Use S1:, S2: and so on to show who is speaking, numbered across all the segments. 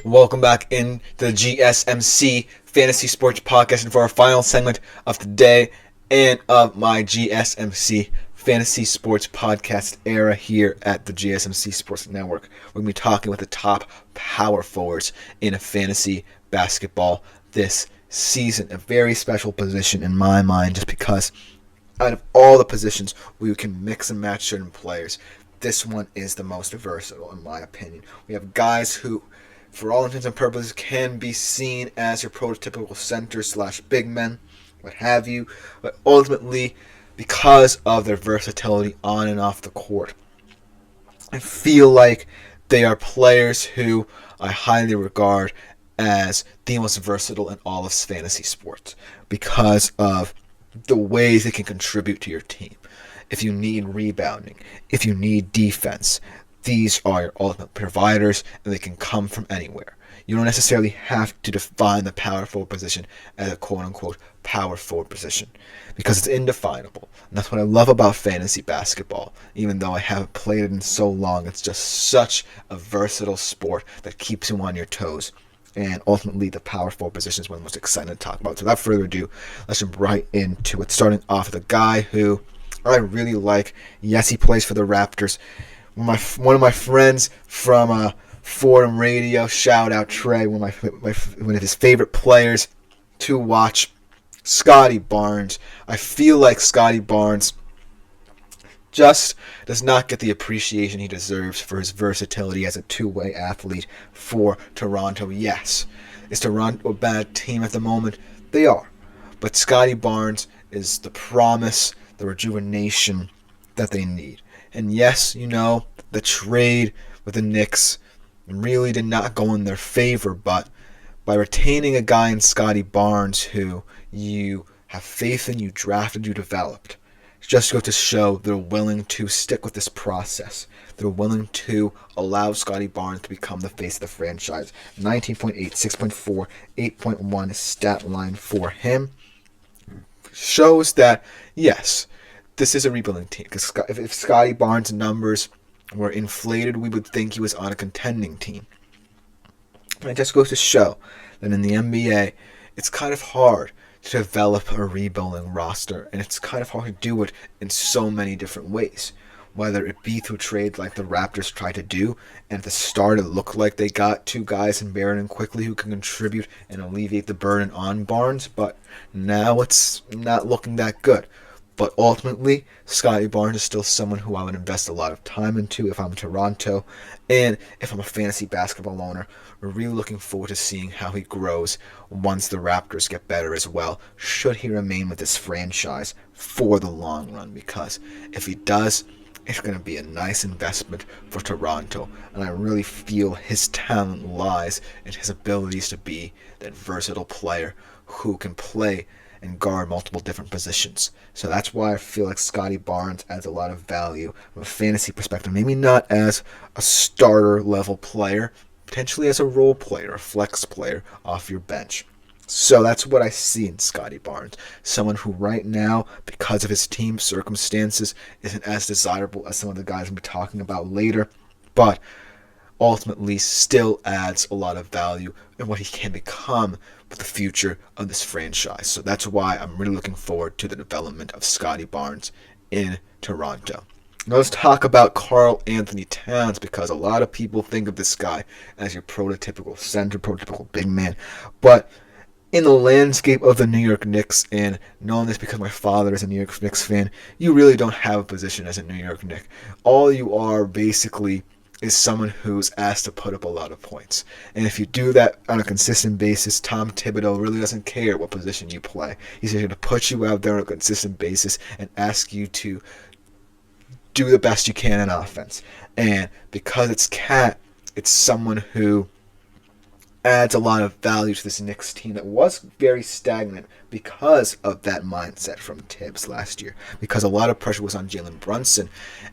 S1: Welcome back in the GSMC Fantasy Sports Podcast and for our final segment of the day and of my GSMC Fantasy Sports Podcast era here at the GSMC Sports Network. We're going to be talking with the top power forwards in fantasy basketball this season. A very special position in my mind just because out of all the positions where you can mix and match certain players, this one is the most versatile in my opinion. We have guys who, for all intents and purposes, can be seen as your prototypical center / big men, what have you, but ultimately, because of their versatility on and off the court, I feel like they are players who I highly regard as the most versatile in all of fantasy sports because of the ways they can contribute to your team. If you need rebounding, if you need defense, these are your ultimate providers, and they can come from anywhere. You don't necessarily have to define the power forward position as a quote-unquote power forward position because it's indefinable. And that's what I love about fantasy basketball. Even though I haven't played it in so long, it's just such a versatile sport that keeps you on your toes. And ultimately, the power forward position is one of the most exciting to talk about. So without further ado, let's jump right into it. Starting off with a guy who I really like. Yes, he plays for the Raptors. One of my friends from Fordham Radio, shout out Trey, one of his favorite players to watch, Scotty Barnes. I feel like Scotty Barnes just does not get the appreciation he deserves for his versatility as a two-way athlete for Toronto. Yes, is Toronto a bad team at the moment? They are. But Scotty Barnes is the promise, the rejuvenation that they need. And yes, the trade with the Knicks really did not go in their favor, but by retaining a guy in Scotty Barnes who you have faith in, you drafted, you developed, it just goes to show they're willing to stick with this process. They're willing to allow Scotty Barnes to become the face of the franchise. 19.8, 6.4, 8.1 stat line for him shows that, yes, this is a rebuilding team. Because if Scotty Barnes' numbers were inflated, we would think he was on a contending team. And it just goes to show that in the NBA, it's kind of hard to develop a rebuilding roster, and it's kind of hard to do it in so many different ways. Whether it be through trades like the Raptors tried to do, and at the start it looked like they got two guys in Barrett and Quickly who can contribute and alleviate the burden on Barnes, but now it's not looking that good. But ultimately, Scotty Barnes is still someone who I would invest a lot of time into if I'm Toronto. And if I'm a fantasy basketball owner, we're really looking forward to seeing how he grows once the Raptors get better as well, should he remain with this franchise for the long run. Because if he does, it's going to be a nice investment for Toronto. And I really feel his talent lies in his abilities to be that versatile player who can play and guard multiple different positions. So that's why I feel like Scotty Barnes adds a lot of value from a fantasy perspective. Maybe not as a starter level player, potentially as a role player, a flex player off your bench. So that's what I see in Scotty Barnes. Someone who right now, because of his team circumstances, isn't as desirable as some of the guys we'll be talking about later, but ultimately still adds a lot of value in what he can become with the future of this franchise. So that's why I'm really looking forward to the development of Scotty Barnes in Toronto. Now let's talk about Karl Anthony Towns, because a lot of people think of this guy as your prototypical center, prototypical big man. But in the landscape of the New York Knicks, and knowing this because my father is a New York Knicks fan, you really don't have a position as a New York Knick. All you are basically is someone who's asked to put up a lot of points. And if you do that on a consistent basis, Tom Thibodeau really doesn't care what position you play. He's going to put you out there on a consistent basis and ask you to do the best you can in offense. And because it's Cat, it's someone who adds a lot of value to this Knicks team that was very stagnant because of that mindset from Tibbs last year. Because a lot of pressure was on Jalen Brunson,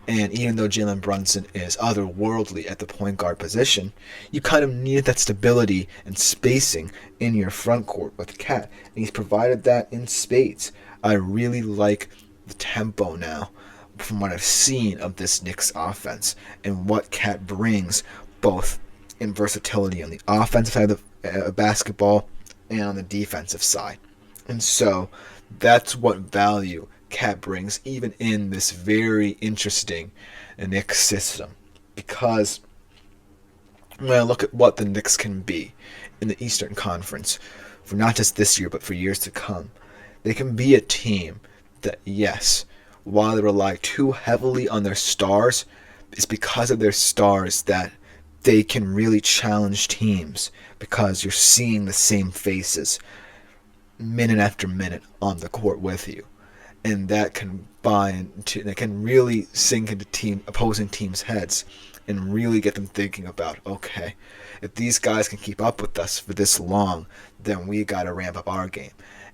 S1: and even though Jalen Brunson is otherworldly at the point guard position, you kind of needed that stability and spacing in your front court with Cat, and he's provided that in spades. I really like the tempo now from what I've seen of this Knicks offense and what Cat brings both in versatility on the offensive side of the basketball and on the defensive side. And so that's what value Cat brings, even in this very interesting Knicks system. Because when I look at what the Knicks can be in the Eastern Conference, for not just this year, but for years to come, they can be a team that, yes, while they rely too heavily on their stars, it's because of their stars that they can really challenge teams, because you're seeing the same faces minute after minute on the court with you. And that can really sink into opposing teams' heads and really get them thinking about, okay, if these guys can keep up with us for this long, then we got to ramp up our game.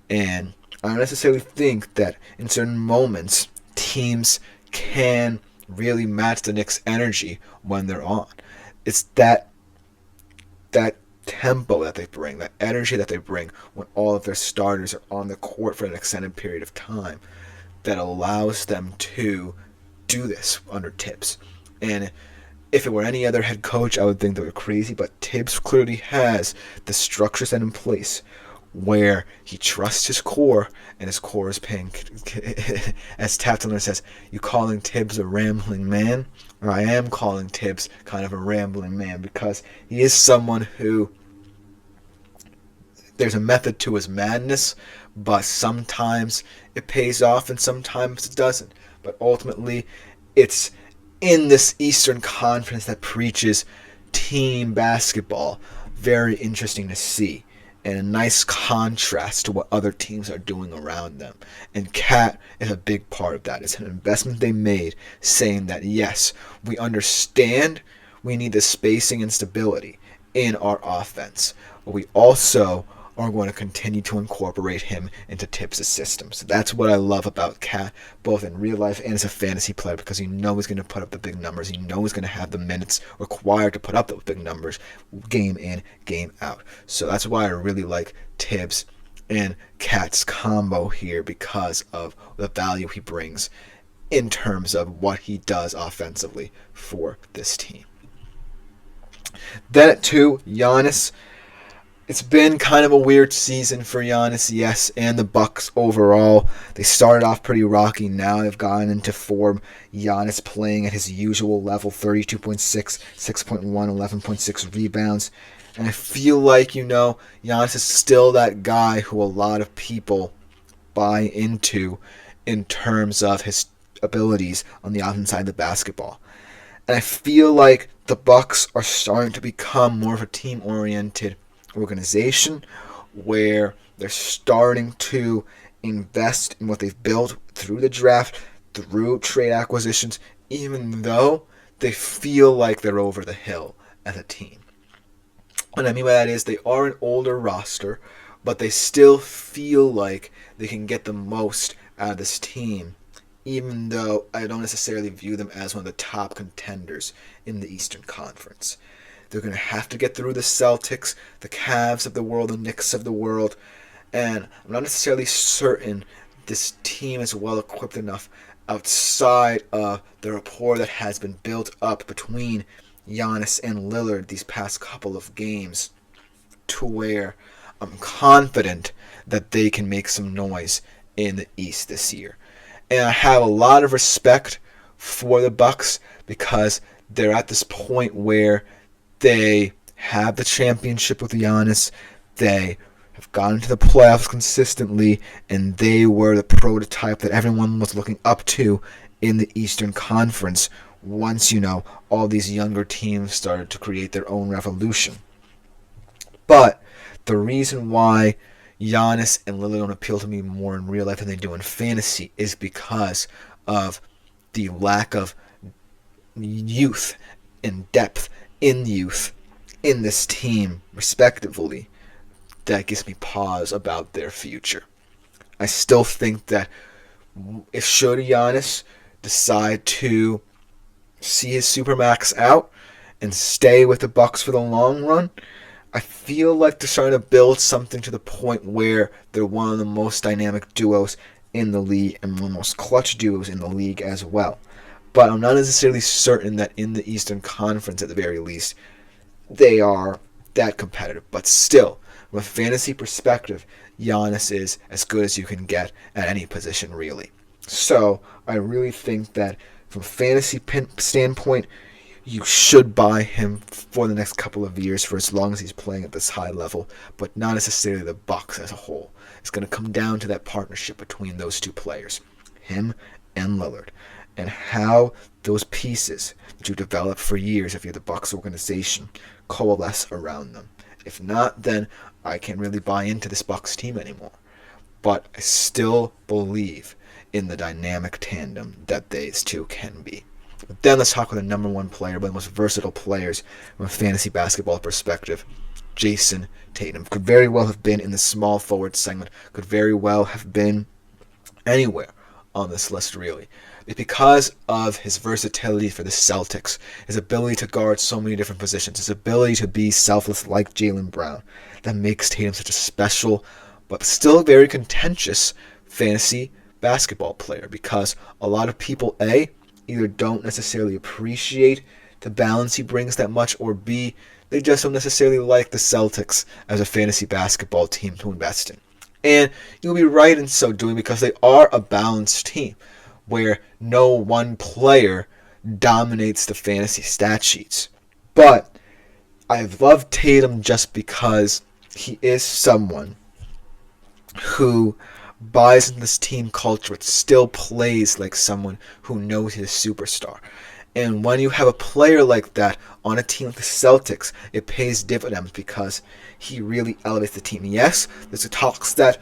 S1: And I don't necessarily think that in certain moments teams can really match the Knicks' energy when they're on. It's that tempo that they bring, that energy that they bring when all of their starters are on the court for an extended period of time, that allows them to do this under Tibbs. And if it were any other head coach, I would think they were crazy, but Tibbs clearly has the structure set in place where he trusts his core, and his core is paying, as Taptler says, you calling Tibbs a rambling man? Or I am calling Tibbs kind of a rambling man, because he is someone who, there's a method to his madness, but sometimes it pays off and sometimes it doesn't. But ultimately, it's in this Eastern Conference that preaches team basketball. Very interesting to see, and a nice contrast to what other teams are doing around them. And Cat is a big part of that. It's an investment they made, saying that, yes, we understand we need the spacing and stability in our offense, but we also are going to continue to incorporate him into Tibbs' system. So that's what I love about Cat, both in real life and as a fantasy player, because you know he's going to put up the big numbers. You know he's going to have the minutes required to put up those big numbers game in, game out. So that's why I really like Tibbs and Cat's combo here, because of the value he brings in terms of what he does offensively for this team. Then at 2, Giannis. It's been kind of a weird season for Giannis, yes, and the Bucks overall. They started off pretty rocky. Now they've gotten into form. Giannis playing at his usual level, 32.6, 6.1, 11.6 rebounds. And I feel like, Giannis is still that guy who a lot of people buy into in terms of his abilities on the offensive side of the basketball. And I feel like the Bucks are starting to become more of a team-oriented organization, where they're starting to invest in what they've built through the draft, through trade acquisitions, even though they feel like they're over the hill as a team. What I mean by that is they are an older roster, but they still feel like they can get the most out of this team, even though I don't necessarily view them as one of the top contenders in the Eastern Conference. They're going to have to get through the Celtics, the Cavs of the world, the Knicks of the world. And I'm not necessarily certain this team is well equipped enough outside of the rapport that has been built up between Giannis and Lillard these past couple of games, to where I'm confident that they can make some noise in the East this year. And I have a lot of respect for the Bucks, because they're at this point where they have the championship with Giannis. They have gone to the playoffs consistently, and they were the prototype that everyone was looking up to in the Eastern Conference once, all these younger teams started to create their own revolution. But the reason why Giannis and Lillard don't appeal to me more in real life than they do in fantasy is because of the lack of youth and depth in youth in this team, respectively. That gives me pause about their future. I still think that if should Giannis decide to see his supermax out and stay with the Bucks for the long run, I feel like they're starting to build something to the point where they're one of the most dynamic duos in the league and one of the most clutch duos in the league as well. But I'm not necessarily certain that in the Eastern Conference, at the very least, they are that competitive. But still, from a fantasy perspective, Giannis is as good as you can get at any position, really. So I really think that from a fantasy standpoint, you should buy him for the next couple of years for as long as he's playing at this high level, but not necessarily the Bucks as a whole. It's going to come down to that partnership between those two players, him and Lillard, and how those pieces that you develop for years if you're the Bucks organization coalesce around them. If not, then I can't really buy into this Bucks team anymore. But I still believe in the dynamic tandem that these two can be. But then let's talk about the number one player, one of the most versatile players from a fantasy basketball perspective, Jason Tatum. Could very well have been in the small forward segment, could very well have been anywhere on this list, really. It's because of his versatility for the Celtics, his ability to guard so many different positions, his ability to be selfless like Jaylen Brown, that makes Tatum such a special but still very contentious fantasy basketball player, because a lot of people, A, either don't necessarily appreciate the balance he brings that much, or B, they just don't necessarily like the Celtics as a fantasy basketball team to invest in. And you'll be right in so doing, because they are a balanced team where no one player dominates the fantasy stat sheets. But I've loved Tatum just because he is someone who buys into this team culture, but still plays like someone who knows he's a superstar. And when you have a player like that on a team like the Celtics, it pays dividends because he really elevates the team. Yes, there's talks that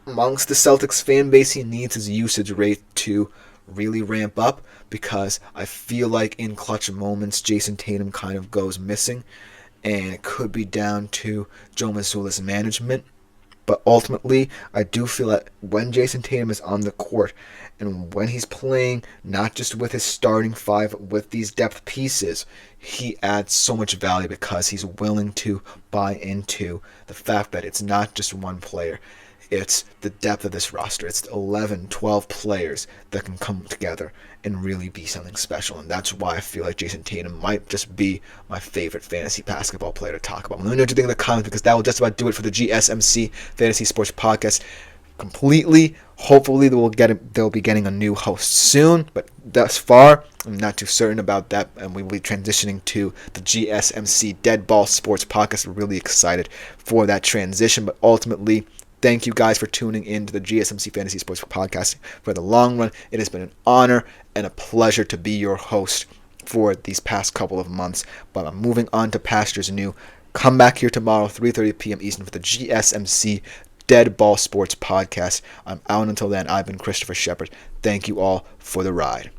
S1: amongst the Celtics fan base, he needs his usage rate to really ramp up, because I feel like in clutch moments, Jason Tatum kind of goes missing, and it could be down to Joe Mazzulla's management. But ultimately, I do feel that when Jason Tatum is on the court, and when he's playing not just with his starting five, but with these depth pieces, he adds so much value because he's willing to buy into the fact that it's not just one player. It's the depth of this roster. It's 11, 12 players that can come together and really be something special. And that's why I feel like Jason Tatum might just be my favorite fantasy basketball player to talk about. Let me know what you think in the comments, because that will just about do it for the GSMC Fantasy Sports Podcast completely. Hopefully they'll be getting a new host soon, but thus far I'm not too certain about that, and we will be transitioning to the GSMC Dead Ball Sports Podcast. We're really excited for that transition, but ultimately, thank you guys for tuning in to the GSMC Fantasy Sports Podcast. For the long run, it has been an honor and a pleasure to be your host for these past couple of months. But I'm moving on to pastures new. Come back here tomorrow, 3:30 p.m. Eastern, for the GSMC Dead Ball Sports Podcast. I'm out until then. I've been Christopher Shepard. Thank you all for the ride.